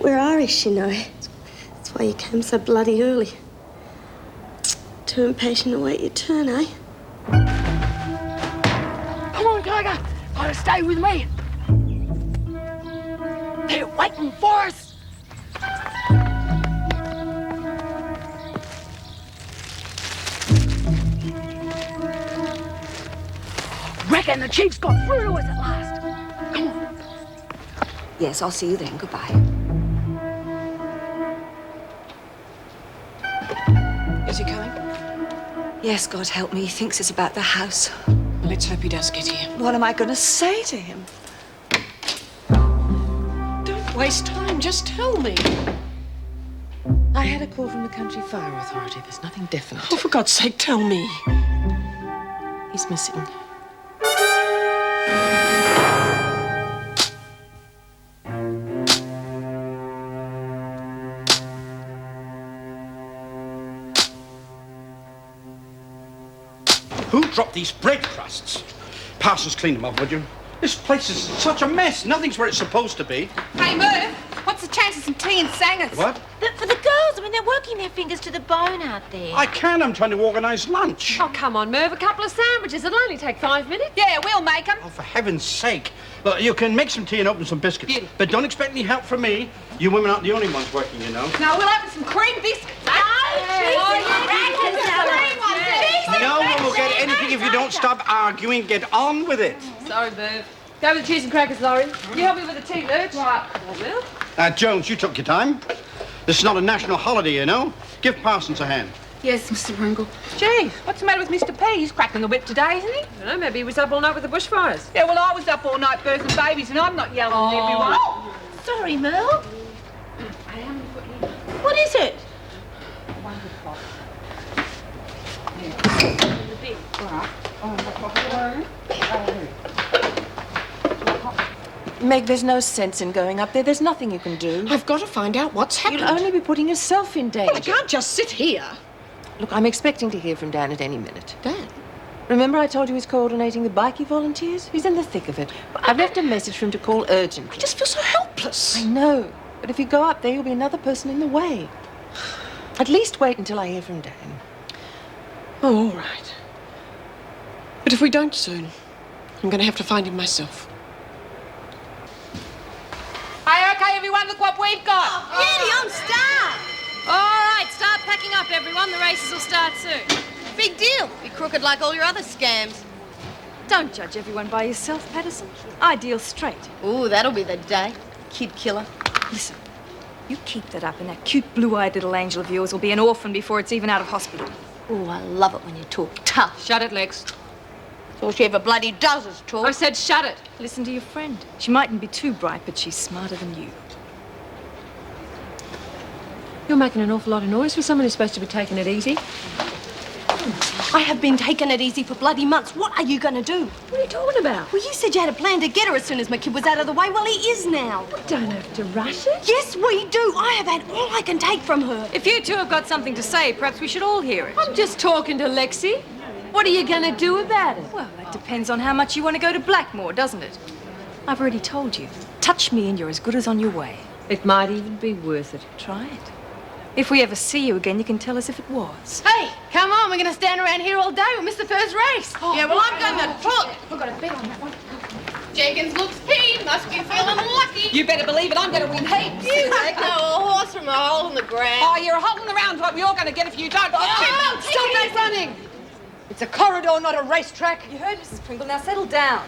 We're Irish, you know. That's why you came so bloody early. Too impatient to wait your turn, eh? Come on, Tiger. Gotta stay with me. They're waiting for us. Reckon the chief's got through to us at last. Come on. Yes, I'll see you then. Goodbye. Is he coming? Yes, God help me. He thinks it's about the house. Let's hope he does get here. What am I going to say to him? Don't waste time. Just tell me. I had a call from the Country Fire Authority. There's nothing definite. Oh, for God's sake, tell me. He's missing. Who dropped these bread crusts? Parsons, clean them up, would you? This place is such a mess. Nothing's where it's supposed to be. Hey, Merv, what's the chance of some tea and sangers? What? For the girls, I mean, they're working their fingers to the bone out there. I can. I'm trying to organise lunch. Oh, come on, Merv. A couple of sandwiches. It'll only take 5 minutes. Yeah, we'll make them. Oh, for heaven's sake. Look, you can make some tea and open some biscuits. Beautiful. But don't expect any help from me. You women aren't the only ones working, you know. No, we'll open some cream biscuits. No one will get anything if you don't stop arguing. Get on with it. Sorry, Merv. Go with the cheese and crackers, Laurie. You help me with the tea, Lurch. Right. Come on, Merv. Jones, you took your time. This is not a national holiday, you know. Give Parsons a hand. Yes, Mr. Pringle. Gee, what's the matter with Mr. P? He's cracking the whip today, isn't he? I don't know. Maybe he was up all night with the bushfires. Yeah, well, I was up all night birthing babies, and I'm not yelling at everyone. Sorry, Merle. What is it? Meg, there's no sense in going up there. There's nothing you can do. I've got to find out what's happened. You'll only be putting yourself in danger. Well, I can't just sit here. Look, I'm expecting to hear from Dan at any minute. Dan? Remember I told you he's coordinating the bikie volunteers? He's in the thick of it. I've left a message for him to call urgently. I just feel so helpless. I know. But if you go up there, you'll be another person in the way. At least wait until I hear from Dan. Oh, all right. But if we don't soon, I'm going to have to find him myself. Hey, okay, everyone, look what we've got. Beauty, I'm starved. All right, start packing up, everyone. The races will start soon. Big deal. Be crooked like all your other scams. Don't judge everyone by yourself, Patterson. I deal straight. Ooh, that'll be the day. Kid killer. Listen, you keep that up and that cute blue-eyed little angel of yours will be an orphan before it's even out of hospital. Ooh, I love it when you talk tough. Shut it, Lex. All she ever bloody does is talk. I said shut it. Listen to your friend. She mightn't be too bright, but she's smarter than you. You're making an awful lot of noise for someone who's supposed to be taking it easy. I have been taking it easy for bloody months. What are you going to do? What are you talking about? Well, you said you had a plan to get her as soon as my kid was out of the way. Well, he is now. We don't have to rush it. Yes, we do. I have had all I can take from her. If you two have got something to say, perhaps we should all hear it. I'm just talking to Lexi. What are you going to do about it? Well, that depends on how much you want to go to Blackmore, doesn't it? I've already told you. Touch me and you're as good as on your way. It might even be worth it. Try it. If we ever see you again, you can tell us if it was. Hey, come on, we're going to stand around here all day. We'll miss the first race. Yeah, well, I'm going to talk. I've got a bet on that one. Jenkins looks keen. Must be feeling lucky. You better believe it. I'm going to win heaps. You take no a horse from a hole in the ground. Oh, you're a hole in the round's what we're all going to get if you don't. Stop that running. It's a corridor, not a racetrack. You heard, Mrs. Pringle. Now settle down.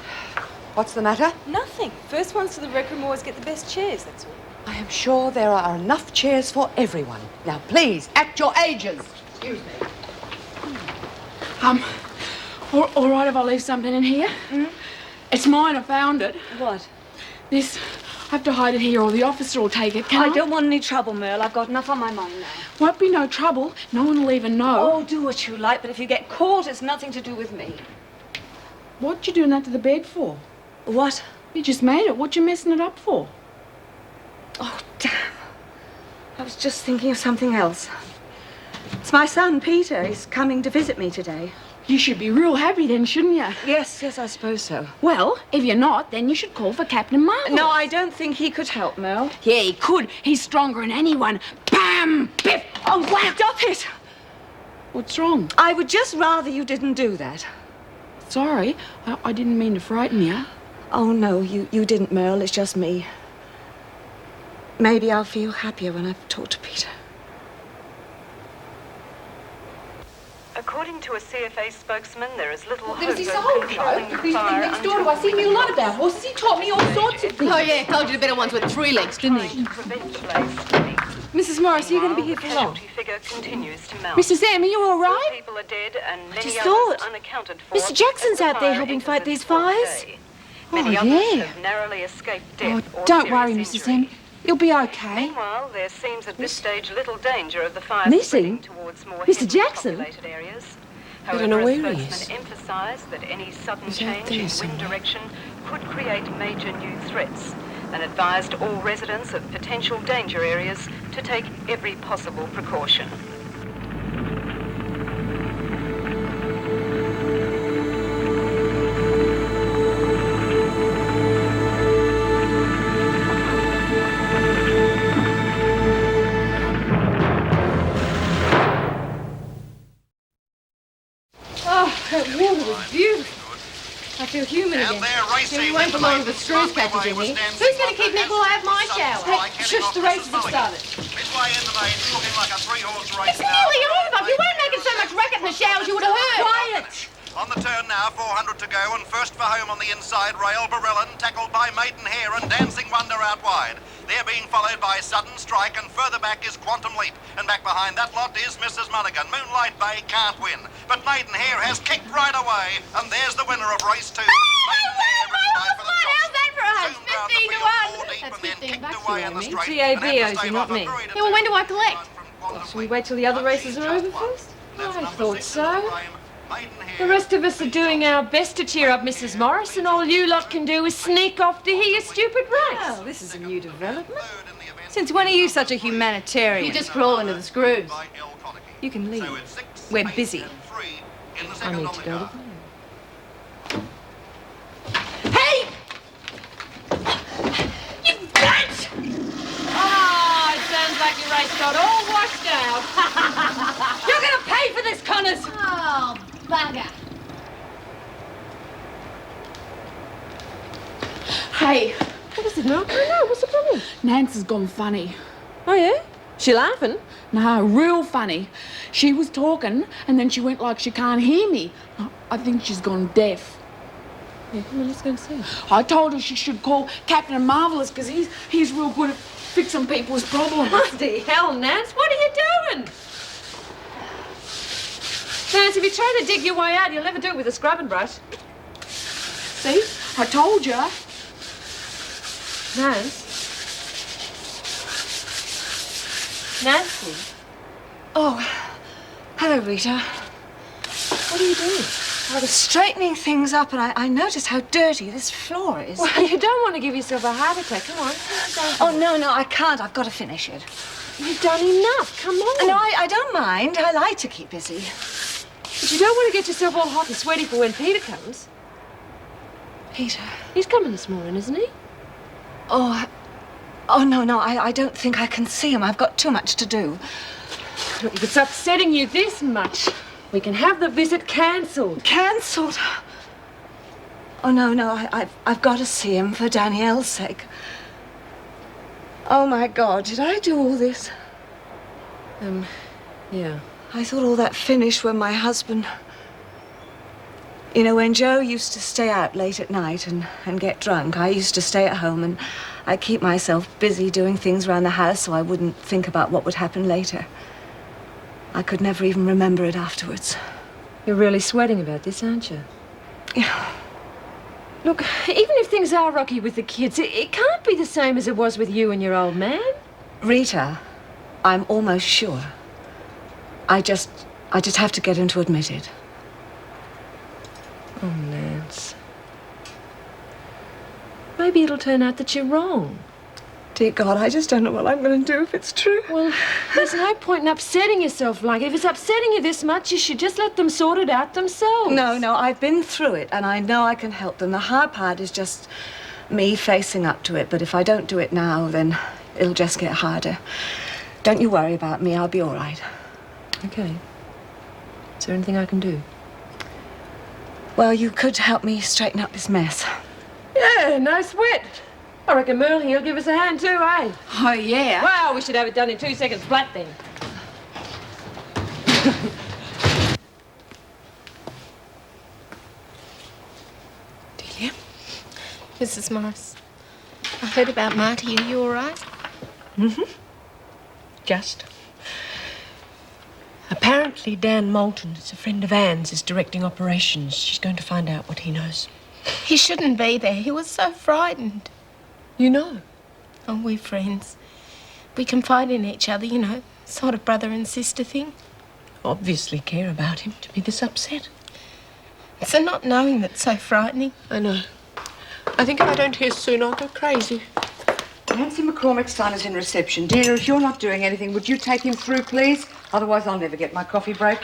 What's the matter? Nothing. First ones to the Rec Room always get the best chairs, that's all. I am sure there are enough chairs for everyone. Now, please, at your ages. Excuse me. All right if I leave something in here? Mm? It's mine, I found it. What? This, I have to hide it here or the officer will take it, can I? I don't want any trouble, Merle. I've got enough on my mind now. Won't be no trouble. No one will even know. Oh, do what you like, but if you get caught, it's nothing to do with me. What you doing that to the bed for? What? You just made it. What you messing it up for? Oh, damn. I was just thinking of something else. It's my son, Peter. He's coming to visit me today. You should be real happy then, shouldn't you? Yes, I suppose so. Well, if you're not, then you should call for Captain Marvel. No, I don't think he could help, Mel. Yeah, he could. He's stronger than anyone. Bam! Biff! Oh, wow! Stop it! What's wrong? I would just rather you didn't do that. Sorry, I didn't mean to frighten you. Oh, no, you didn't, Merle. It's just me. Maybe I'll feel happier when I've talked to Peter. According to a CFA spokesman, there is little hope There was of this old controlling bloke the who's fire been next door to us. He knew a lot about horses. He taught me all sorts of things. Oh, yeah, told you the better ones with 3 legs, didn't he? Mrs. Morris, are you going to be here for long? Figure continues to mount. Mrs. M, are you all right? People are dead and many just others thought. unaccounted for. Mr. Jackson's as the out there fire helping enters fight its these fourth fires. day. Many others have narrowly escaped death or Don't worry, serious Mrs. injury. M. You'll be okay. Meanwhile, there seems at this stage little danger of the fire Missing? spreading towards more Mr. heavily Jackson? populated areas. I don't know However, where a he is. spokesman emphasised that any sudden He's out change there in wind somewhere. direction could create major new threats, and advised all residents of potential danger areas to take every possible precaution. Oh, that water was beautiful. I feel human again. Yeah, we won't belong to the screws catchers in here. Who's going to keep Nick while I have my shower? Hey, shush, the races have started. Midway in the main, looking like a 3-horse race It's nearly over. If you weren't making so much racket in the showers, you would have heard. Quiet! On the turn now, 400 to go, and first for home on the inside, Rail Barellin, tackled by Maidenhair and Dancing Wonder out wide. They're being followed by Sudden Strike, and further back is Quantum Leap. And back behind that lot is Mrs. Mulligan. Moonlight Bay can't win, but Maidenhair has kicked right away, and there's the winner of race 2. Maidenhair, How's that for a hunch? 15 to 1. and then 15 kicked bucks away you in the owe me. straight. TAB and had to owes you, stave not off a me. very Yeah, well, when do I collect? Shall we wait till the other races are over first? I thought so. The rest of us are doing our best to cheer up Mrs. Morris, and all you lot can do is sneak off to hear your stupid race. Well, this is a new development. Since when are you such a humanitarian? You just crawl into the screws. You can leave. We're busy. I need to go to bed. Hey! You bitch! Oh, it sounds like your race got all washed out. You're gonna pay for this, Connors! Oh, bugger. Hey, What is it, Mel? I don't know. What's the problem? Nance has gone funny. Oh, yeah? She laughing? No, real funny. She was talking, and then she went like she can't hear me. I think she's gone deaf. Yeah, come on, let's go and see her. I told her she should call Captain Marvelous because he's real good at fixing people's problems. Bloody hell, Nance, what are you doing? Nance, if you try to dig your way out, you'll never do it with a scrubbing brush. See? I told you. Nance? Nancy? Oh, hello, Rita. What are you doing? I was straightening things up and I noticed how dirty this floor is. Well, you don't want to give yourself a heart attack. Come on. Oh, no, I can't. I've got to finish it. You've done enough. Come on. No, I don't mind. I like to keep busy. But you don't want to get yourself all hot and sweaty for when Peter comes. Peter. He's coming this morning, isn't he? Oh, no, I don't think I can see him. I've got too much to do. If it's upsetting you this much, we can have the visit cancelled. Cancelled? Oh, no, I've got to see him for Danielle's sake. Oh, my God, did I do all this? Yeah. I thought all that finished when my husband... You know, when Joe used to stay out late at night and get drunk, I used to stay at home and I'd keep myself busy doing things around the house so I wouldn't think about what would happen later. I could never even remember it afterwards. You're really sweating about this, aren't you? Yeah. Look, even if things are rocky with the kids, it can't be the same as it was with you and your old man. Rita, I'm almost sure. I just have to get him to admit it. Oh, Nance. Maybe it'll turn out that you're wrong. Dear God, I just don't know what I'm going to do if it's true. Well, there's no point in upsetting yourself. Like, if it's upsetting you this much, you should just let them sort it out themselves. No, I've been through it, and I know I can help them. The hard part is just me facing up to it, but if I don't do it now, then it'll just get harder. Don't you worry about me. I'll be all right. Okay. Is there anything I can do? Well, you could help me straighten up this mess. Yeah, no sweat. I reckon Merle here'll give us a hand too, eh? Oh, yeah. Well, we should have it done in 2 seconds flat then. Delia, Mrs. Morris, I heard about Marty. Are you all right? Mm-hmm. Just. Apparently Dan Moulton, is a friend of Anne's, is directing operations. She's going to find out what he knows. He shouldn't be there. He was so frightened. You know? Oh, we're friends. We confide in each other, you know, sort of brother and sister thing. Obviously care about him to be this upset. So not knowing that's so frightening. I know. I think if I don't hear soon, I'll go crazy. Nancy McCormick's son is in reception. Dear, if you're not doing anything, would you take him through, please? Otherwise, I'll never get my coffee break.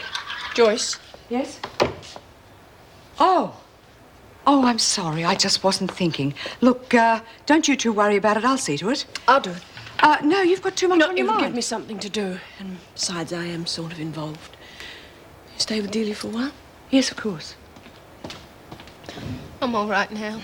Joyce? Yes? Oh, I'm sorry. I just wasn't thinking. Look, don't you two worry about it. I'll see to it. I'll do it. No, you've got too much on your It'll mind. give me something to do. And besides, I am sort of involved. You stay with Delia for a while? Yes, of course. I'm all right now.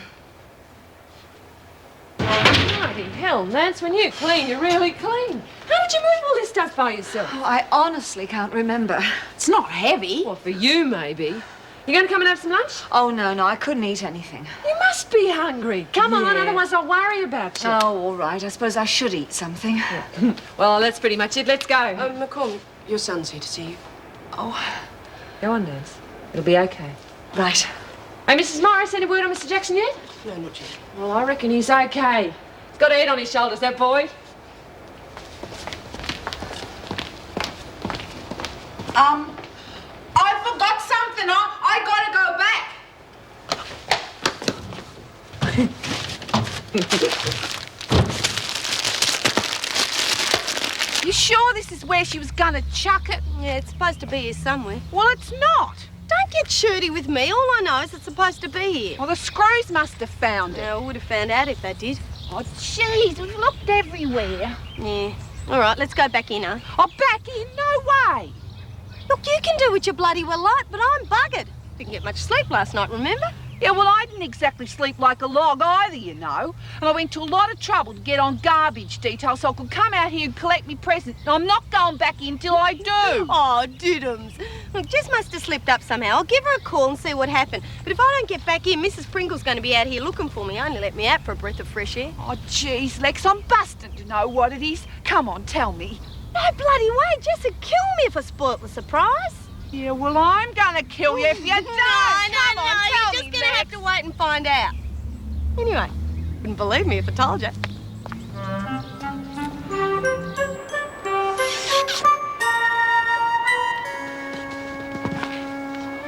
Bloody hell, Nance, when you clean, you're really clean. How did you move all this stuff by yourself? Oh, I honestly can't remember. It's not heavy. Well, for you, maybe. You going to come and have some lunch? Oh, no, I couldn't eat anything. You must be hungry. Come on, Yeah. otherwise I'll worry about you. Oh, all right. I suppose I should eat something. Well, that's pretty much it. Let's go. McCormick, your son's here to see you. Oh, Go on, Nance. It'll be okay. right. Hey, Mrs. Morris, any word on Mr. Jackson yet? No, not yet. Well, I reckon he's okay. He's got a head on his shoulders, that boy. I forgot something. I gotta go back. You sure this is where she was gonna chuck it? Yeah, it's supposed to be here somewhere. Well, it's not. Don't get shirty with me. All I know is it's supposed to be here. Well, the screws must have found it. Yeah, I would have found out if they did. Oh, jeez, we've looked everywhere. Yeah. All right, let's go back in, huh? Oh, back in? No way. Look, you can do what you bloody well like, but I'm buggered. Didn't get much sleep last night, remember? Yeah, well, I didn't exactly sleep like a log either, you know. And I went to a lot of trouble to get on garbage detail so I could come out here and collect me present. And I'm not going back in till I do. Oh, diddums. Look, Jess must have slipped up somehow. I'll give her a call and see what happened. But if I don't get back in, Mrs. Pringle's going to be out here looking for me. Only let me out for a breath of fresh air. Oh, jeez, Lex, I'm busted to know what it is. Come on, tell me. No bloody way. Jess would kill me if I spoilt the surprise. Yeah, well, I'm gonna kill you if you don't. No, Come on, tell you're me, just going to have Lex. to wait and find out. Anyway, wouldn't believe me if I told you.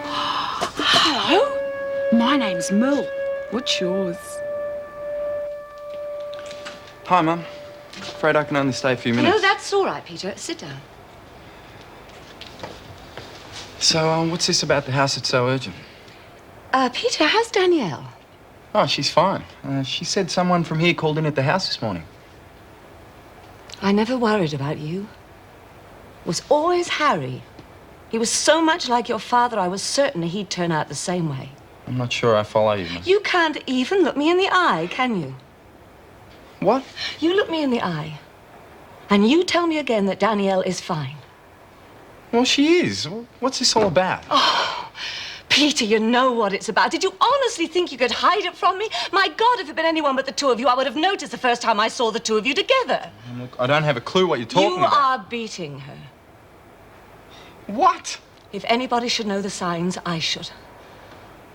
Hello? My name's Merle. What's yours? Hi, Mum. Afraid I can only stay a few minutes. No, that's all right, Peter. Sit down. So, what's this about the house that's so urgent? Peter, how's Danielle? Oh, she's fine. She said someone from here called in at the house this morning. I never worried about you. It was always Harry. He was so much like your father, I was certain he'd turn out the same way. I'm not sure I follow you, Mum. You can't even look me in the eye, can you? What? You look me in the eye, and you tell me again that Danielle is fine. Well, she is. What's this all about? Oh, Peter, you know what it's about. Did you honestly think you could hide it from me? My God, if it had been anyone but the two of you, I would have noticed the first time I saw the two of you together. Look, I don't have a clue what you're talking about. You are beating her. What? If anybody should know the signs, I should.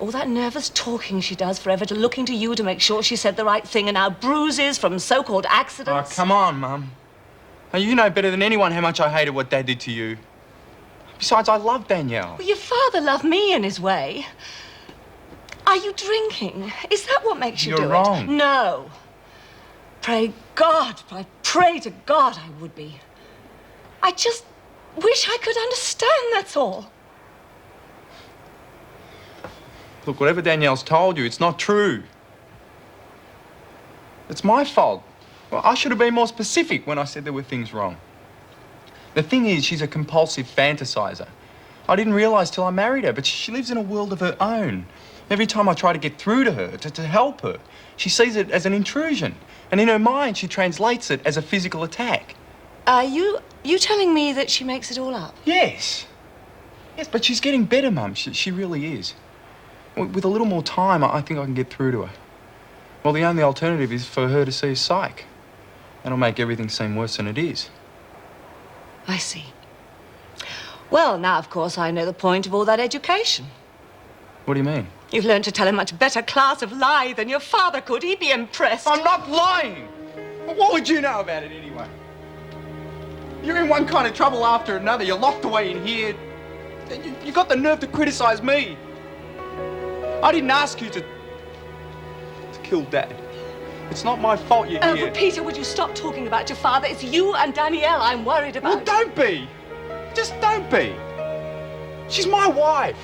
All that nervous talking she does forever to looking to you to make sure she said the right thing, and now bruises from so-called Oh, accidents. come on, Mum. Now, you know better than anyone how much I hated what Dad did to you. Besides, I love Danielle. Well, your father loved me in his way. Are you drinking? Is that what makes you You're do wrong. it? No. Pray God, I pray to God I would be. I just wish I could understand, that's all. Look, whatever Danielle's told you, it's not true. It's my fault. Well, I should have been more specific when I said there were things wrong. The thing is, she's a compulsive fantasizer. I didn't realise till I married her, but she lives in a world of her own. Every time I try to get through to her, to help her, she sees it as an intrusion. And in her mind, she translates it as a physical attack. Are you telling me that she makes it all up? Yes. Yes, but she's getting better, Mum. She really is. With a little more time, I think I can get through to her. Well, the only alternative is for her to see a psych. That'll make everything seem worse than it is. I see. Well, now, of course, I know the point of all that education. What do you mean? You've learned to tell a much better class of lie than your father could. He'd be impressed. I'm not lying! What would you know about it anyway? You're in one kind of trouble after another. You're locked away in here. You got the nerve to criticise me. I didn't ask you to kill Dad. It's not my fault you're here. But Peter, would you stop talking about your father? It's you and Danielle I'm worried about. Well, don't be. Just don't be. She's my wife.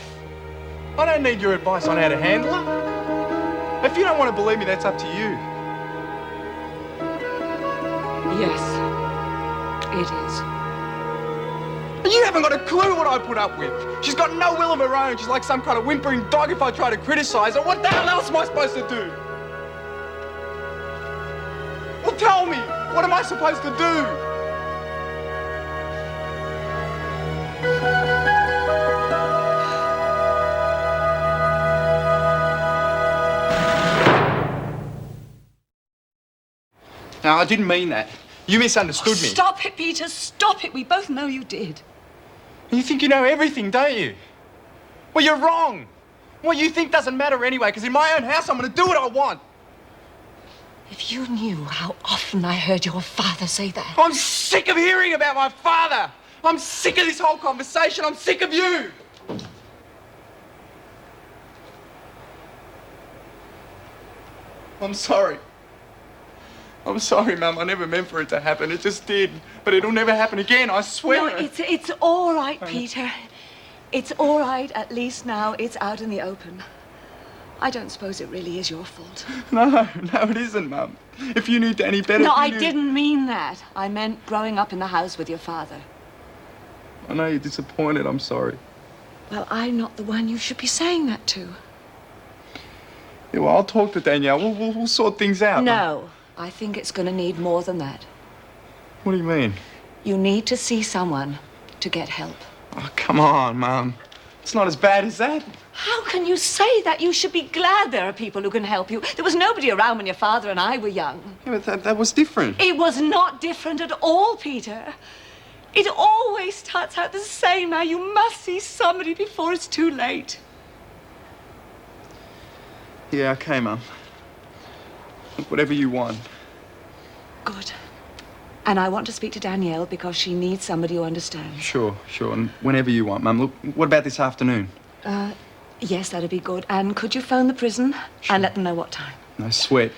I don't need your advice on how to handle her. If you don't want to believe me, that's up to you. Yes, it is. You haven't got a clue what I put up with. She's got no will of her own. She's like some kind of whimpering dog if I try to criticise her. What the hell else am I supposed to do? Well, tell me, what am I supposed to do? No, I didn't mean that. You misunderstood me. Stop it, Peter. Stop it. We both know you did. You think you know everything, don't you? Well, you're wrong. What you think doesn't matter anyway, because in my own house, I'm going to do what I want. If you knew how often I heard your father say that. I'm sick of hearing about my father. I'm sick of this whole conversation. I'm sick of you. I'm sorry. I'm sorry, Mum. I never meant for it to happen. It just did. But it'll never happen again, I swear. No, it's all right, Peter. It's all right. At least now it's out in the open. I don't suppose it really is your fault. No, it isn't, Mum. If you knew Danny better... No, I didn't mean that. I meant growing up in the house with your father. I know you're disappointed. I'm sorry. Well, I'm not the one you should be saying that to. Yeah, well, I'll talk to Danielle. We'll sort things out. No, I think it's going to need more than that. What do you mean? You need to see someone to get help. Oh, come on, Mum. It's not as bad as that. How can you say that? You should be glad there are people who can help you. There was nobody around when your father and I were young. Yeah, but that was different. It was not different at all, Peter. It always starts out the same. Now, you must see somebody before it's too late. Yeah, okay, Mum. Whatever you want. Good. And I want to speak to Danielle because she needs somebody who understands. Sure. And whenever you want, Mum. Look, what about this afternoon? Yes, that'd be good. And could you phone the prison and let them know what time? No sweat.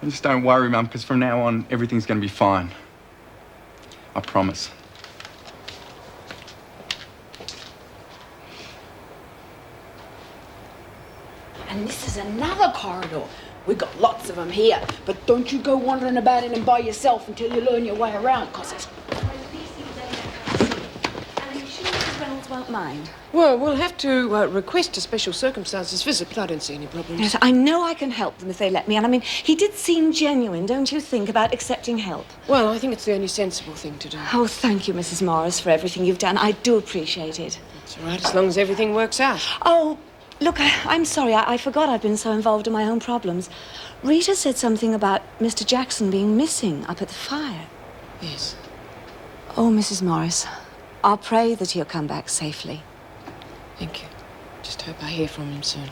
And just don't worry, Mum, because from now on, everything's going to be fine. I promise. And this is another corridor. We got lots of them here, but don't you go wandering about in them by yourself until you learn your way around, cause it's... Won't mind. Well, we'll have to request a special circumstances visit, but I don't see any problems. Yes, I know I can help them if they let me. And I mean, he did seem genuine, don't you think, about accepting help? Well, I think it's the only sensible thing to do. Oh, thank you, Mrs. Morris, for everything you've done. I do appreciate it. It's all right, as long as everything works out. Oh, look, I'm sorry. I forgot I've been so involved in my own problems. Rita said something about Mr. Jackson being missing up at the fire. Yes. Oh, Mrs. Morris, I'll pray that he'll come back safely. Thank you. Just hope I hear from him soon.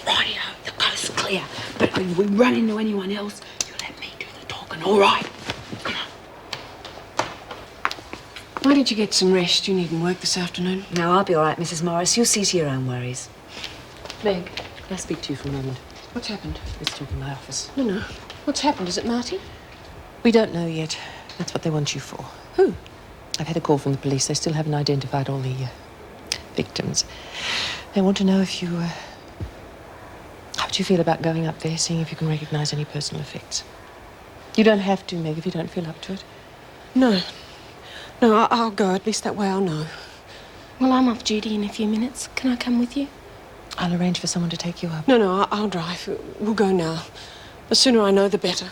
Rightio, the coast's clear. But if we run into anyone else, you let me do the talking, all right? Come on. Why don't you get some rest? You needn't work this afternoon. No, I'll be all right, Mrs. Morris. You see to your own worries. Meg, can I speak to you for a moment? What's happened? Let's talk in my office. No. What's happened? Is it Marty? We don't know yet. That's what they want you for. Who? I've had a call from the police. They still haven't identified all the victims. They want to know if you... how do you feel about going up there, seeing if you can recognize any personal effects? You don't have to, Meg, if you don't feel up to it. No, I'll go. At least that way I'll know. Well, I'm off duty in a few minutes. Can I come with you? I'll arrange for someone to take you up. No, I'll drive. We'll go now. The sooner I know, the better.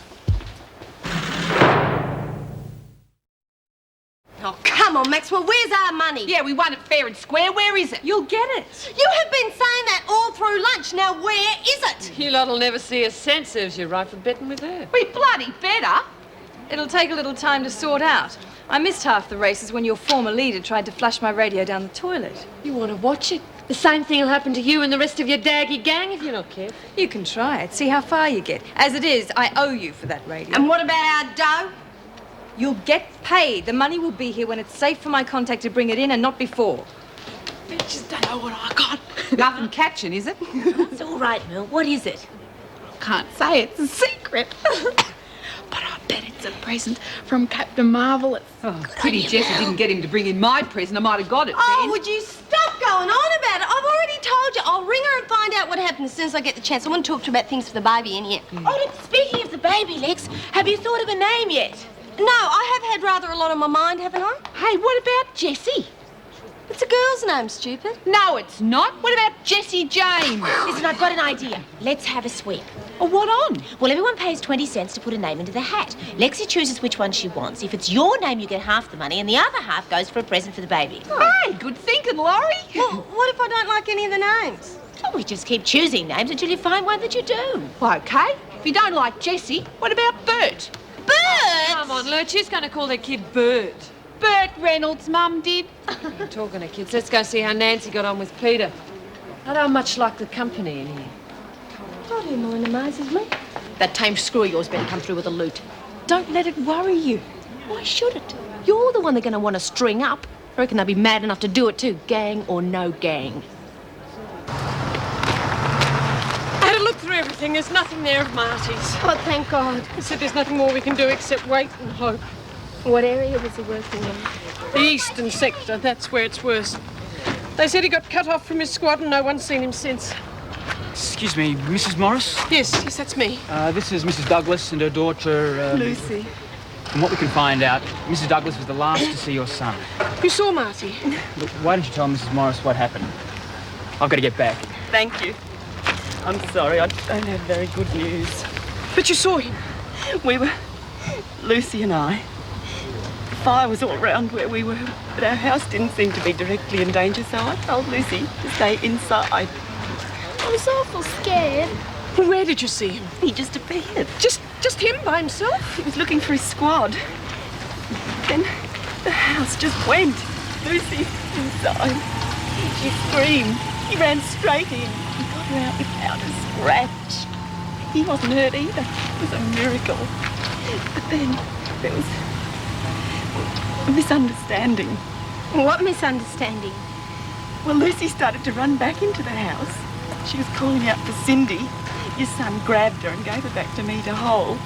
Oh, come on, Maxwell. Where's our money? Yeah, we won it fair and square. Where is it? You'll get it. You have been saying that all through lunch. Now, where is it? You lot'll never see a cent, serves you right for betting with her. We bloody better. It'll take a little time to sort out. I missed half the races when your former leader tried to flush my radio down the toilet. You want to watch it? The same thing will happen to you and the rest of your daggy gang if you're not careful. You can try it. See how far you get. As it is, I owe you for that radio. And what about our dough? You'll get paid. The money will be here when it's safe for my contact to bring it in and not before. I just don't know what I got. Nothing catching, is it? It's all right, Mel. What is it? Can't say, it's a secret. But I bet it's a present from Captain Marvel. Oh, pity Jessie didn't get him to bring in my present. I might have got it Oh, then. would you stop going on about it? I've already told you. I'll ring her and find out what happened as soon as I get the chance. I want to talk to her about things for the baby in here. Oh, look, speaking of the baby, Lex, have you thought of a name yet? No, I have had rather a lot on my mind, haven't I? Hey, what about Jessie? It's a girl's name, stupid. No, it's not. What about Jessie James? Listen, I've got an idea. Let's have a sweep. Oh, what on? Well, everyone pays 20 cents to put a name into the hat. Lexi chooses which one she wants. If it's your name, you get half the money, and the other half goes for a present for the baby. Hey, good thinking, Laurie. Well, what if I don't like any of the names? Well, we just keep choosing names until you find one that you do. Well, OK. If you don't like Jessie, what about Bert? Bert! Come on, Lurch, who's going to call their kid Bert? Bert Reynolds' mum did. Talking to kids, let's go see how Nancy got on with Peter. I don't much like the company in here. I do mind amazes me. That tame screw of yours better come through with a loot. Don't let it worry you. Why should it? You're the one they're going to want to string up. I reckon they'll be mad enough to do it too, gang or no gang. I had a look through everything. There's nothing there of Marty's. Oh, thank God. He said there's nothing more we can do except wait and hope. What area was he working in? The eastern sector, that's where it's worse. They said he got cut off from his squad and no one's seen him since. Excuse me, Mrs. Morris? Yes, that's me. This is Mrs. Douglas and her daughter... Lucy. From what we can find out, Mrs. Douglas was the last to see your son. You saw Marty? Look, why don't you tell Mrs. Morris what happened? I've got to get back. Thank you. I'm sorry, I don't have very good news. But you saw him? We were... Lucy and I. Fire was all around where we were, but our house didn't seem to be directly in danger, so I told Lucy to stay inside. I was awful scared. Well, where did you see him? He just appeared. Just him by himself? He was looking for his squad. Then the house just went. Lucy inside. She screamed. He ran straight in. He got her out without a scratch. He wasn't hurt either. It was a miracle. But then there was a misunderstanding. What misunderstanding? Well, Lucy started to run back into the house. She was calling out for Cindy. Your son grabbed her and gave her back to me to hold.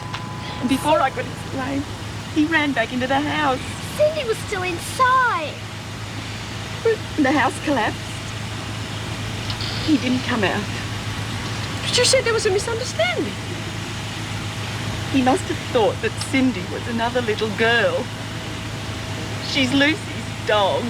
And before I could explain, he ran back into the house. Cindy was still inside. The house collapsed. He didn't come out. But you said there was a misunderstanding. He must have thought that Cindy was another little girl. She's Lucy's dog.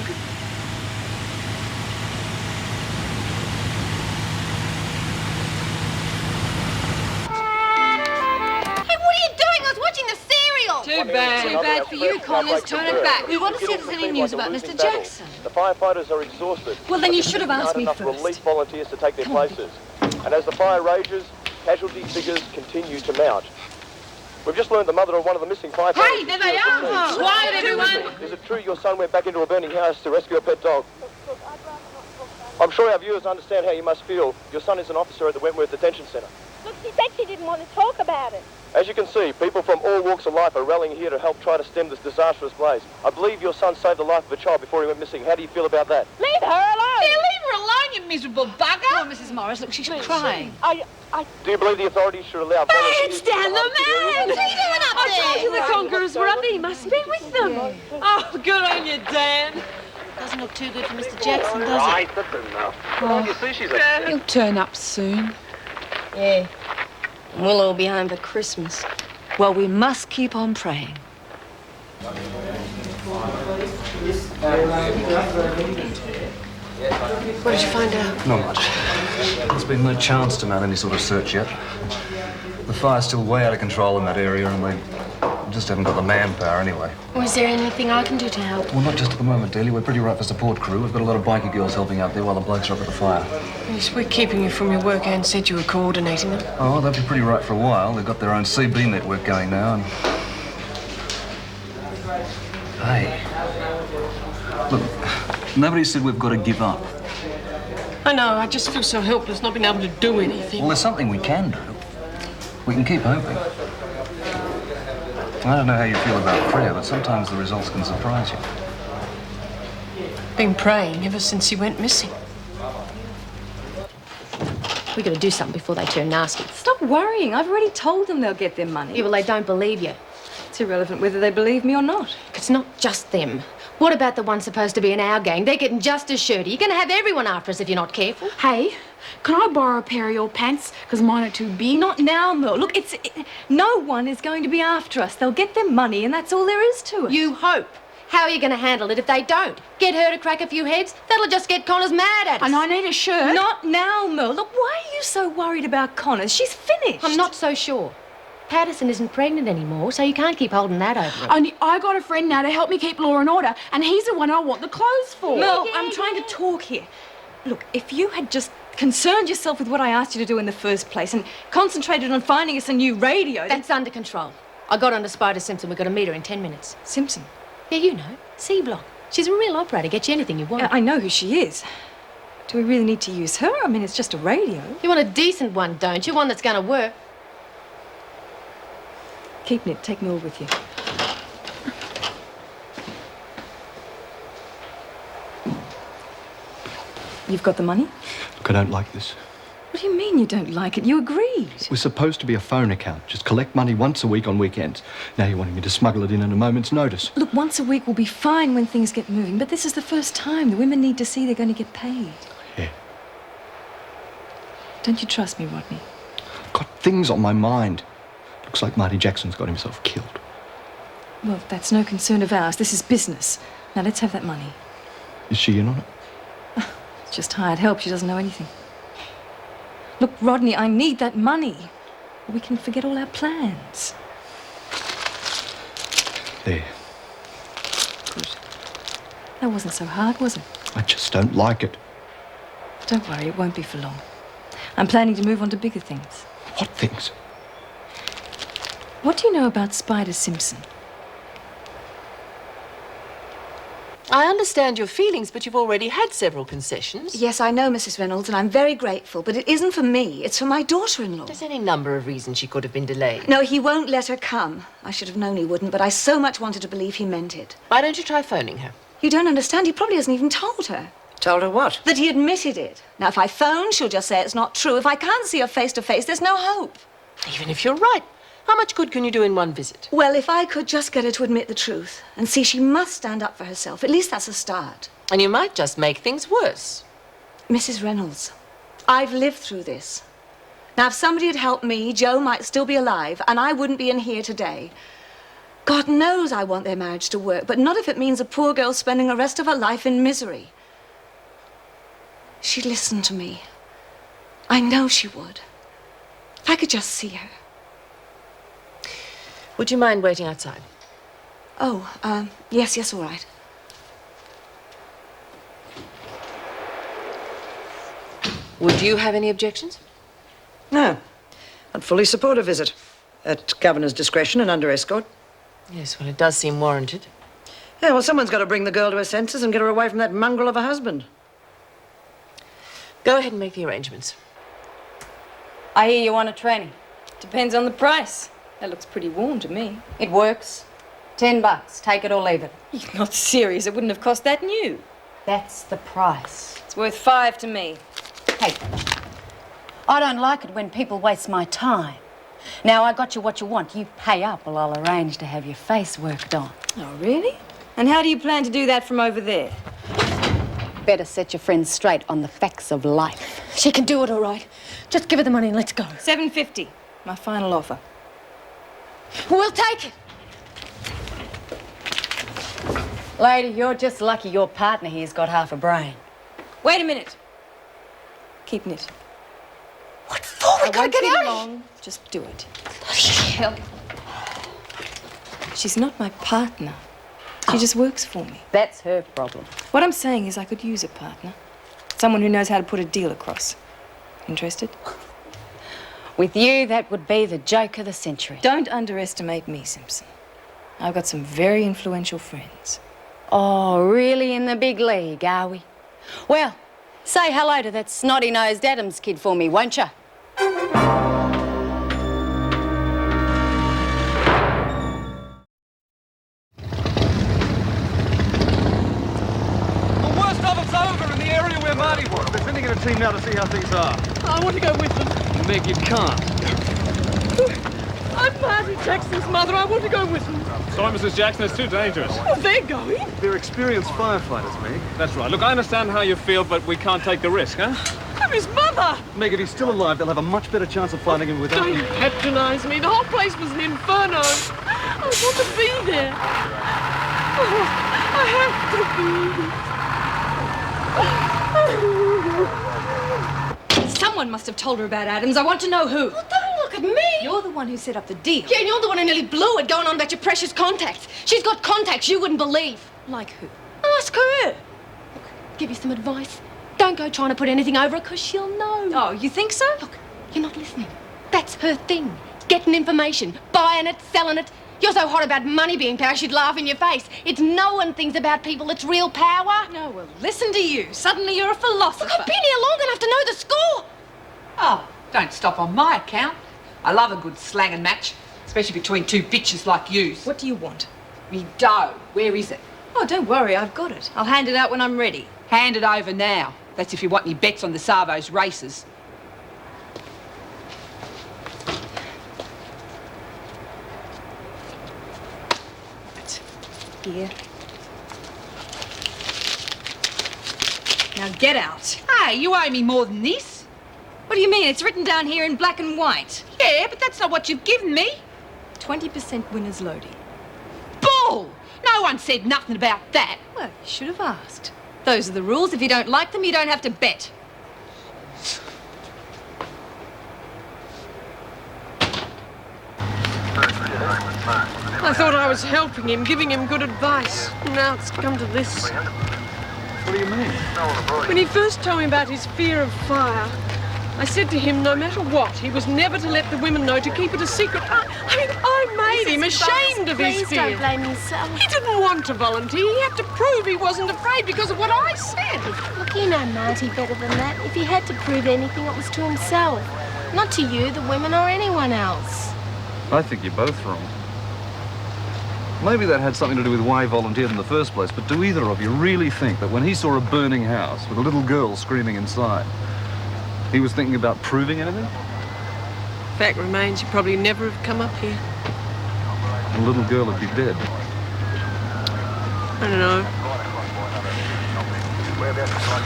Too bad for you, Connors. Turn it back. We want to see if there's any news about Mr. Jackson. The firefighters are exhausted. Well, then you should have asked me enough first. relief volunteers to take their places. And as the fire rages, casualty figures continue to mount. We've just learned the mother of one of the missing firefighters. Hey, there they are! Quiet, everyone! Is it true your son went back into a burning house to rescue a pet dog? I'm sure our viewers understand how you must feel. Your son is an officer at the Wentworth Detention Centre. Look, she said she didn't want to talk about it. As you can see, people from all walks of life are rallying here to help try to stem this disastrous blaze. I believe your son saved the life of a child before he went missing. How do you feel about that? Leave her alone. Yeah, leave her alone, you miserable bugger. Oh, Mrs. Morris, look, she's crying. Do you believe the authorities should allow volunteers? Stand the man! What are you doing up there? I told you the conquerors were up there. You must be with them. Oh, good on you, Dan. Doesn't look too good for Mr. Jackson, does it? That's enough. Oh, You see, she's he'll turn up soon. Yeah. And we'll all be home for Christmas. Well, we must keep on praying. What did you find out? Not much. There's been no chance to mount any sort of search yet. The fire's still way out of control in that area, and they just haven't got the manpower anyway. Or is there anything I can do to help? Well, not just at the moment, Delia. We're pretty right for support crew. We've got a lot of bikie girls helping out there while the blokes are up at the fire. Yes, we're keeping you from your work and said you were coordinating them. Oh, they'll be pretty right for a while. They've got their own CB network going now, and... Hey. Look, nobody said we've got to give up. I know, I just feel so helpless not being able to do anything. Well, there's something we can do. We can keep hoping. I don't know how you feel about prayer, but sometimes the results can surprise you. Been praying ever since he went missing. We got to do something before they turn nasty. Stop worrying. I've already told them they'll get their money. Yeah, well, they don't believe you. It's irrelevant whether they believe me or not. It's not just them. What about the ones supposed to be in our gang? They're getting just as shirty. You're going to have everyone after us if you're not careful. Hey, can I borrow a pair of your pants? Because mine are too big. Not now, Mel. Look, no one is going to be after us. They'll get their money and that's all there is to it. You hope. How are you going to handle it if they don't? Get her to crack a few heads? That'll just get Connors mad at us. And I need a shirt. Not now, Mel. Look, why are you so worried about Connors? She's finished. I'm not so sure. Patterson isn't pregnant anymore, so you can't keep holding that over her. Only I got a friend now to help me keep law and order, and he's the one I want the clothes for. Mel, I'm trying to talk here. Look, if you had just concerned yourself with what I asked you to do in the first place and concentrated on finding us a new radio... That's under control. I got onto Spider Simpson. We've got to meet her in 10 minutes. Simpson? Yeah, you know. C-Block. She's a real operator. Get you anything you want. I know who she is. Do we really need to use her? I mean, it's just a radio. You want a decent one, don't you? One that's going to work. Keep it. Take me all with you. You've got the money? Look, I don't like this. What do you mean you don't like it? You agreed. We're supposed to be a phone account. Just collect money once a week on weekends. Now you're wanting me to smuggle it in at a moment's notice. Look, once a week will be fine when things get moving, but this is the first time. The women need to see they're going to get paid. Yeah. Don't you trust me, Rodney? I've got things on my mind. Looks like Marty Jackson's got himself killed. Well, that's no concern of ours. This is business. Now, let's have that money. Is she in on it? It's just hired help. She doesn't know anything. Look, Rodney, I need that money. Or we can forget all our plans. There. Good. That wasn't so hard, was it? I just don't like it. Don't worry, it won't be for long. I'm planning to move on to bigger things. What things? What do you know about Spider Simpson? I understand your feelings, but you've already had several concessions. Yes, I know, Mrs. Reynolds, and I'm very grateful, but it isn't for me. It's for my daughter-in-law. There's any number of reasons she could have been delayed. No, he won't let her come. I should have known he wouldn't, but I so much wanted to believe he meant it. Why don't you try phoning her? You don't understand. He probably hasn't even told her. Told her what? That he admitted it. Now, if I phone, she'll just say it's not true. If I can't see her face to face, there's no hope. Even if you're right, how much good can you do in one visit? Well, if I could just get her to admit the truth and see she must stand up for herself, at least that's a start. And you might just make things worse. Mrs. Reynolds, I've lived through this. Now, if somebody had helped me, Joe might still be alive, and I wouldn't be in here today. God knows I want their marriage to work, but not if it means a poor girl spending the rest of her life in misery. She'd listen to me. I know she would. If I could just see her. Would you mind waiting outside? Oh, yes, all right. Would you have any objections? No. I'd fully support a visit. At Governor's discretion and under escort. Yes, well, it does seem warranted. Yeah, well, someone's got to bring the girl to her senses and get her away from that mongrel of a husband. Go ahead and make the arrangements. I hear you want a training. Depends on the price. That looks pretty warm to me. It works. $10. Take it or leave it. You're not serious. It wouldn't have cost that new. That's the price. It's worth 5 to me. Hey, I don't like it when people waste my time. Now, I got you what you want. You pay up or I'll arrange to have your face worked on. Oh, really? And how do you plan to do that from over there? Better set your friends straight on the facts of life. She can do it all right. Just give her the money and let's go. $7.50. My final offer. We'll take it. Lady, you're just lucky your partner here's got half a brain. Wait a minute. Keep knitting. What for? We gotta get out of here. Just do it. Hell. She's not my partner. She just works for me. That's her problem. What I'm saying is I could use a partner. Someone who knows how to put a deal across. Interested? With you, that would be the joke of the century. Don't underestimate me, Simpson. I've got some very influential friends. Oh, really in the big league, are we? Well, say hello to that snotty-nosed Adams kid for me, won't you? They're sending in a team now to see how things are. I want to go with them. Meg, you can't. I'm Marty Jackson's mother. I want to go with them. Sorry, Mrs. Jackson, it's too dangerous. Oh, they're going. They're experienced firefighters, Meg. That's right. Look, I understand how you feel, but we can't take the risk, huh? I'm his mother. Meg, if he's still alive, they'll have a much better chance of finding him without Don't you. patronize me. The whole place was an inferno. I want to be there. Oh, I have to be. Someone must have told her about Adams. I want to know who. Well, don't look at me. You're the one who set up the deal. Yeah, and you're the one who nearly blew it going on about your precious contacts. She's got contacts you wouldn't believe. Like who? Ask her. Look, give you some advice. Don't go trying to put anything over her, because she'll know. Oh, you think so? Look, you're not listening. That's her thing. Getting information, buying it, selling it. You're so hot about money being power, she'd laugh in your face. It's knowing things about people that's real power. No, well, listen to you. Suddenly you're a philosopher. Look, I've been here long enough to know the score. Oh, don't stop on my account. I love a good slanging match, especially between two bitches like yous. What do you want? Me dough. Where is it? Oh, don't worry, I've got it. I'll hand it out when I'm ready. Hand it over now. That's if you want any bets on the Savo's races. Here. Now get out. Hey, you owe me more than this. What do you mean? It's written down here in black and white. Yeah, but that's not what you've given me. 20% winner's loading. Bull! No one said nothing about that. Well, you should have asked. Those are the rules. If you don't like them, you don't have to bet. I thought I was helping him, giving him good advice. Now it's come to this. What do you mean? When he first told me about his fear of fire, I said to him, no matter what, he was never to let the women know, to keep it a secret. I made him ashamed of his fear. Please don't blame yourself. He didn't want to volunteer. He had to prove he wasn't afraid because of what I said. Look, you know Marty better than that. If he had to prove anything, it was to himself. Not to you, the women, or anyone else. I think you're both wrong. Maybe that had something to do with why he volunteered in the first place, but do either of you really think that when he saw a burning house with a little girl screaming inside, he was thinking about proving anything? Fact remains, he probably never have come up here. The little girl would be dead. I don't know.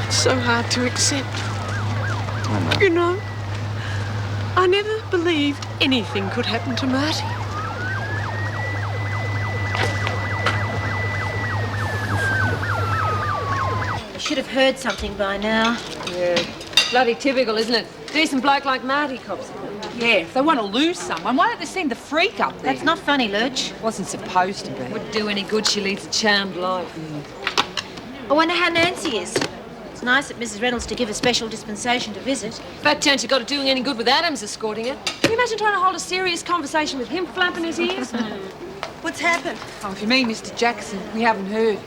It's so hard to accept. I know. You know, I never believed anything could happen to Marty. You should have heard something by now. Yeah. Bloody typical, isn't it? Decent bloke like Marty cops. Yeah, if they want to lose someone, why don't they send the freak up there? That's not funny, Lurch. Wasn't supposed to be. Wouldn't do any good. She leads a charmed life. I wonder how Nancy is. It's nice of Mrs. Reynolds to give a special dispensation to visit. Bad chance you got it doing any good with Adams escorting her. Can you imagine trying to hold a serious conversation with him flapping his ears? What's happened? Oh, if you mean Mr. Jackson, we haven't heard.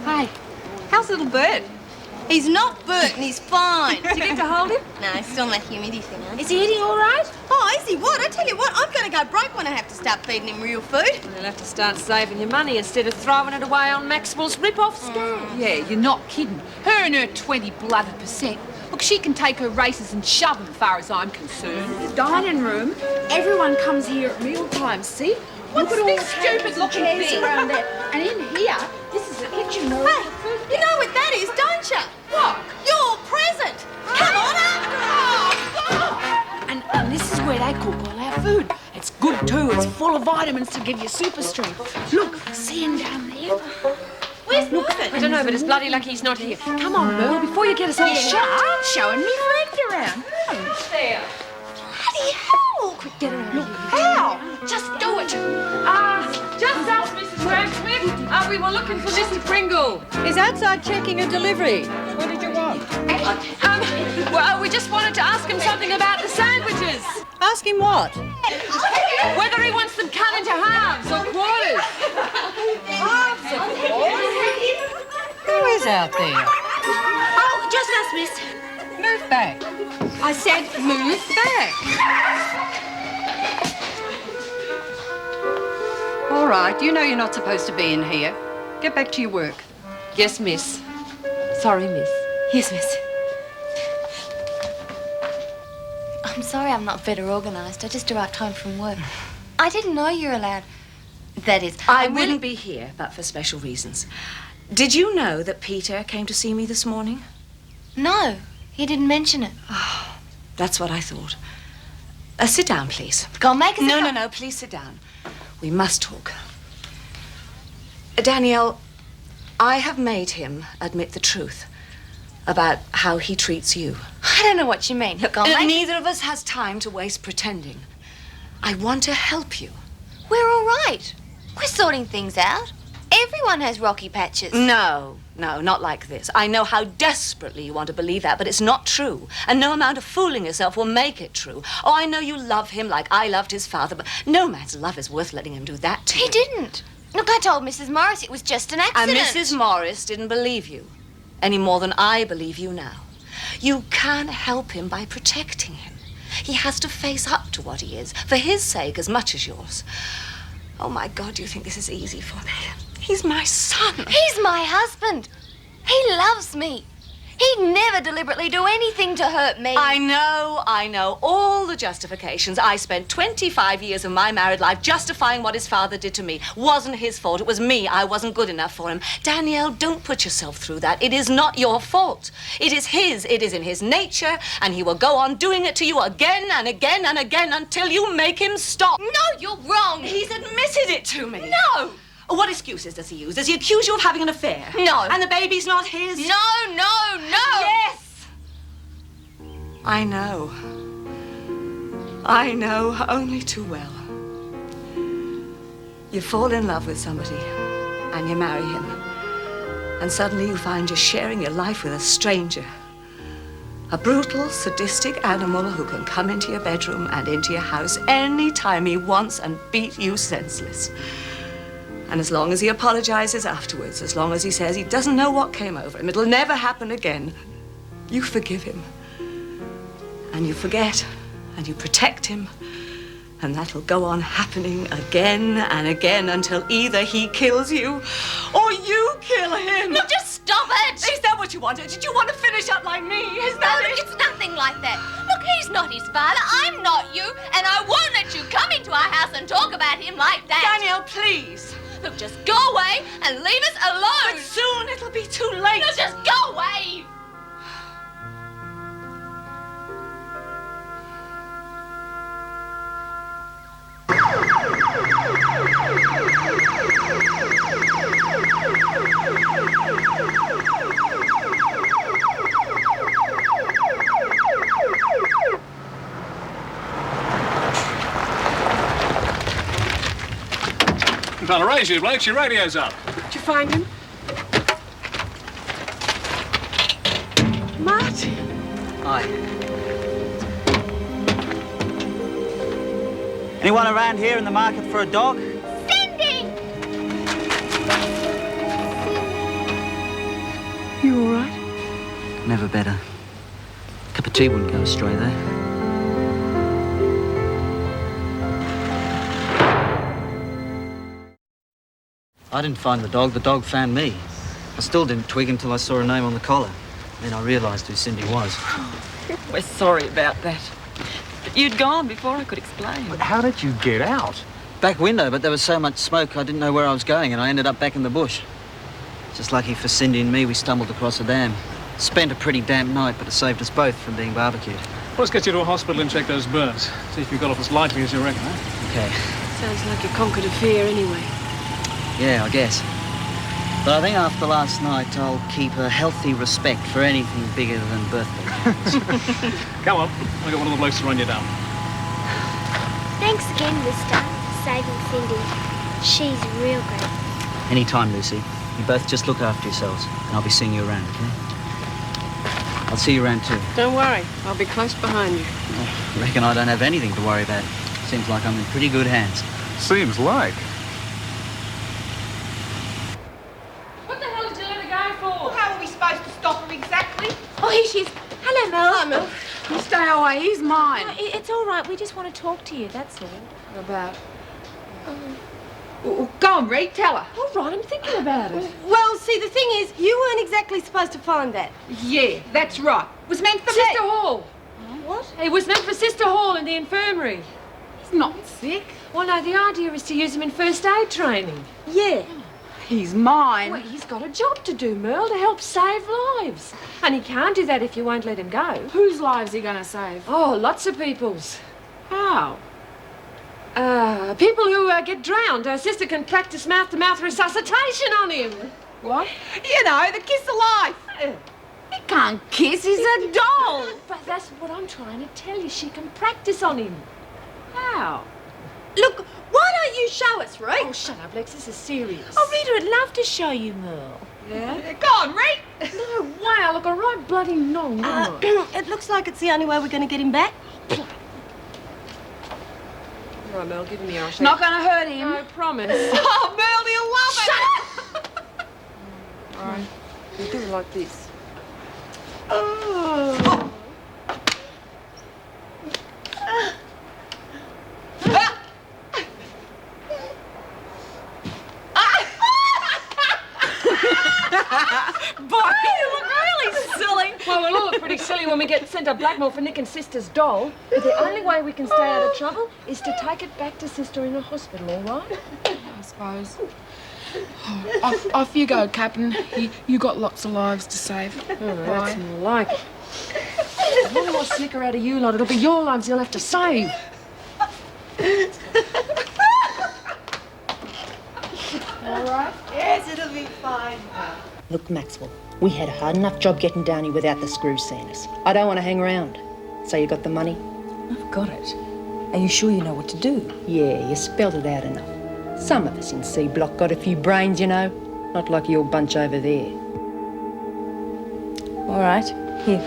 Hey, how's little Bert? He's not burnt and he's fine. Did you get to hold him? No, he's still in that humidity thing, huh? Is he eating all right? Oh, is he what? I tell you what, I'm going to go broke when I have to start feeding him real food. You'll have to start saving your money instead of throwing it away on Maxwell's rip-off scam. Yeah, you're not kidding. Her and her 20%. Look, she can take her races and shove them, as far as I'm concerned. The dining room, everyone comes here at meal times, see? What's Look at all this the stupid-looking chairs thing? around there. And in here, this is the kitchen room. Hey, you know what that is, don't you? What? Your present. Come on after And this is where they cook all our food. It's good too. It's full of vitamins to give you super strength. Look, see him down there? Where's Marvin? I don't know, but it's bloody lucky he's not here. Come on, Merle, before you get us all shot. I'm showing me friend around. There. Bloody hell! Quick, get around. Look, how? Just do it. Just us, Mrs. Radcliffe. We were looking for Mr. Pringle. He's outside checking a delivery. What did you want? Well, we just wanted to ask him something about the sandwiches. Ask him what? Whether he wants them cut into halves or quarters. Halves or quarters? Who is out there? Oh, just us, miss. Move back. I said move back. All right, you know you're not supposed to be in here. Get back to your work. Yes, miss. Sorry, miss. Yes, miss. I'm sorry I'm not better organised. I just arrived home from work. I didn't know you were allowed. That is, I wouldn't be here but for special reasons. Did you know that Peter came to see me this morning? No, he didn't mention it. Oh, that's what I thought. Sit down, please. Go on, make us No, please sit down. We must talk. Danielle, I have made him admit the truth about how he treats you. I don't know what you mean. Look, I'll make... Neither of us has time to waste pretending. I want to help you. We're all right. We're sorting things out. Everyone has rocky patches. No, not like this. I know how desperately you want to believe that, but it's not true. And no amount of fooling yourself will make it true. Oh, I know you love him like I loved his father, but no man's love is worth letting him do that to you. He didn't. Look, I told Mrs. Morris it was just an accident. And Mrs. Morris didn't believe you, any more than I believe you now. You can help him by protecting him. He has to face up to what he is, for his sake as much as yours. Oh, my God, do you think this is easy for me? He's my son. He's my husband. He loves me. He'd never deliberately do anything to hurt me. I know. All the justifications. I spent 25 years of my married life justifying what his father did to me. Wasn't his fault. It was me. I wasn't good enough for him. Danielle, don't put yourself through that. It is not your fault. It is his. It is in his nature, and he will go on doing it to you again and again and again until you make him stop. No, you're wrong. He's admitted it to me. No. What excuses does he use? Does he accuse you of having an affair? No. And the baby's not his? No. Yes. I know only too well. You fall in love with somebody and you marry him. And suddenly you find you're sharing your life with a stranger. A brutal, sadistic animal who can come into your bedroom and into your house any time he wants and beat you senseless. And as long as he apologizes afterwards, as long as he says he doesn't know what came over him, it'll never happen again, you forgive him. And you forget, and you protect him, and that'll go on happening again and again until either he kills you or you kill him. Look, just stop it! Is that what you wanted? Did you want to finish up like me? Is that it? It's nothing like that. Look, he's not his father. I'm not you, and I won't let you come into our house and talk about him like that. Danielle, please. Look, just go away and leave us alone. But soon it'll be too late. No, just go away. Can't erase you, Blake. Your radio's up. Did you find him? Martin. Hi. Anyone around here in the market for a dog? Cindy! You all right? Never better. Cup of tea wouldn't go astray there. I didn't find the dog found me. I still didn't twig until I saw her name on the collar. Then I realised who Cindy was. We're sorry about that. But you'd gone before I could explain. But how did you get out? Back window, but there was so much smoke I didn't know where I was going and I ended up back in the bush. Just lucky for Cindy and me, we stumbled across a dam. Spent a pretty damp night, but it saved us both from being barbecued. Well, let's get you to a hospital and check those burns. See if you got off as lightly as you reckon, eh? Okay. Sounds like you conquered a fear anyway. Yeah, I guess. But I think after last night, I'll keep a healthy respect for anything bigger than birthday. Come on, I'll get one of the blokes to run you down. Thanks again, mister, for saving Cindy. She's real great. Anytime, Lucy. You both just look after yourselves, and I'll be seeing you around, okay? I'll see you around too. Don't worry, I'll be close behind you. I reckon I don't have anything to worry about. Seems like I'm in pretty good hands. Seems like. What the hell did you let her go for? How are we supposed to stop her exactly? Oh, here she is. Hello, Mel. Hi, Mel. You stay away, he's mine. It's all right. We just want to talk to you, that's all. About? Well, go on, Reed, tell her. All right, I'm thinking about it. Well, see, the thing is, you weren't exactly supposed to find that. Yeah, that's right. It was meant for Sister me. Hall. What? It was meant for Sister Hall in the infirmary. He's not sick. Well, no, the idea is to use him in first aid training. Yeah. He's mine. Well, he's got a job to do, Merle, to help save lives. And he can't do that if you won't let him go. Whose lives are he going to save? Oh, lots of people's. How? People who get drowned. Her sister can practice mouth-to-mouth resuscitation on him. What? You know, the kiss of life. He can't kiss, he's a doll. But that's what I'm trying to tell you. She can practice on him. How? Look, why don't you show us, Reed? Oh, shut up, Lex. This is serious. Oh, Rita, I'd love to show you, Merle. Yeah? Go on, Reed. No way. I look a right bloody nong, don't I? It looks like it's the only way we're going to get him back. All right, Mel, give him the arse. Not going to hurt him. I promise. Oh, Merle, he'll love it. All right, you do it like this. Oh. Boy, you look really silly. Well, we'll all look pretty silly when we get sent to Blackmore for nicking Sister's doll. But the only way we can stay out of trouble is to take it back to Sister in a hospital, all right? I suppose. Oh, off you go, Captain. You got lots of lives to save. Oh, that's more like it. One more snicker out of you lot, it'll be your lives you'll have to save. All right? Yes, it'll be fine. Look, Maxwell, we had a hard enough job getting down here without the screws seeing us. I don't want to hang around. So you got the money? I've got it. Are you sure you know what to do? Yeah, you spelled it out enough. Some of us in C Block got a few brains, you know. Not like your bunch over there. All right, here.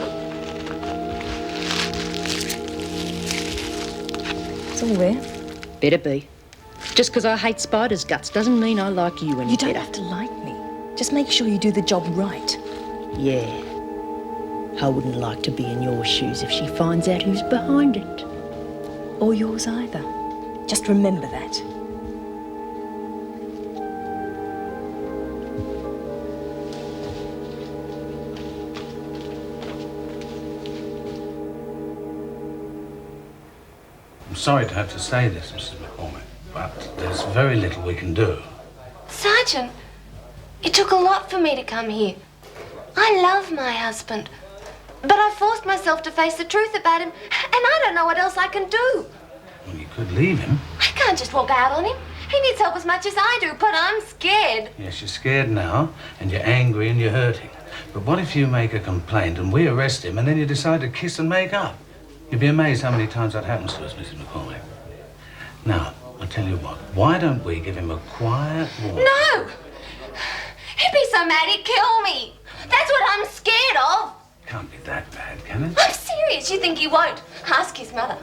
It's all there. Better be. Just because I hate spiders' guts doesn't mean I like you any You don't better. have to like me. Just make sure you do the job right. Yeah. I wouldn't like to be in your shoes if she finds out who's behind it. Or yours either. Just remember that. I'm sorry to have to say this, Mrs. McCormick, but there's very little we can do. Sergeant, it took a lot for me to come here. I love my husband, but I forced myself to face the truth about him, and I don't know what else I can do. Well, you could leave him. I can't just walk out on him. He needs help as much as I do, but I'm scared. Yes, you're scared now, and you're angry and you're hurting. But what if you make a complaint and we arrest him and then you decide to kiss and make up? You'd be amazed how many times that happens to us, Mrs. McCormick. Now, I'll tell you what, why don't we give him a quiet walk? No! He'd be so mad he'd kill me. That's what I'm scared of. Can't be that bad, can it? I'm serious. You think he won't? Ask his mother.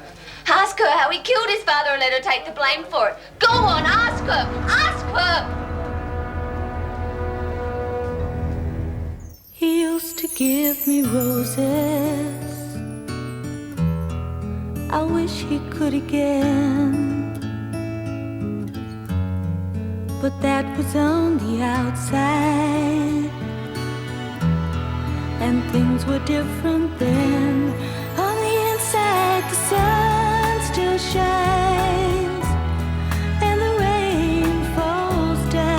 Ask her how he killed his father and let her take the blame for it. Go on, ask her. Ask her. He used to give me roses. I wish he could again, but that was on the outside, and things were different then. On the inside, the sun still shines, and the rain falls down,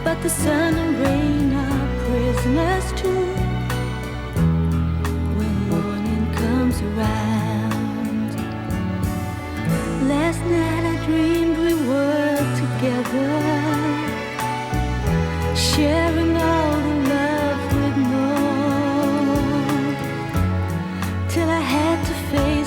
but the sun and rain are prisoners too when morning comes around. Last night I dreamed we were together, sharing all the love we'd known, till I had to face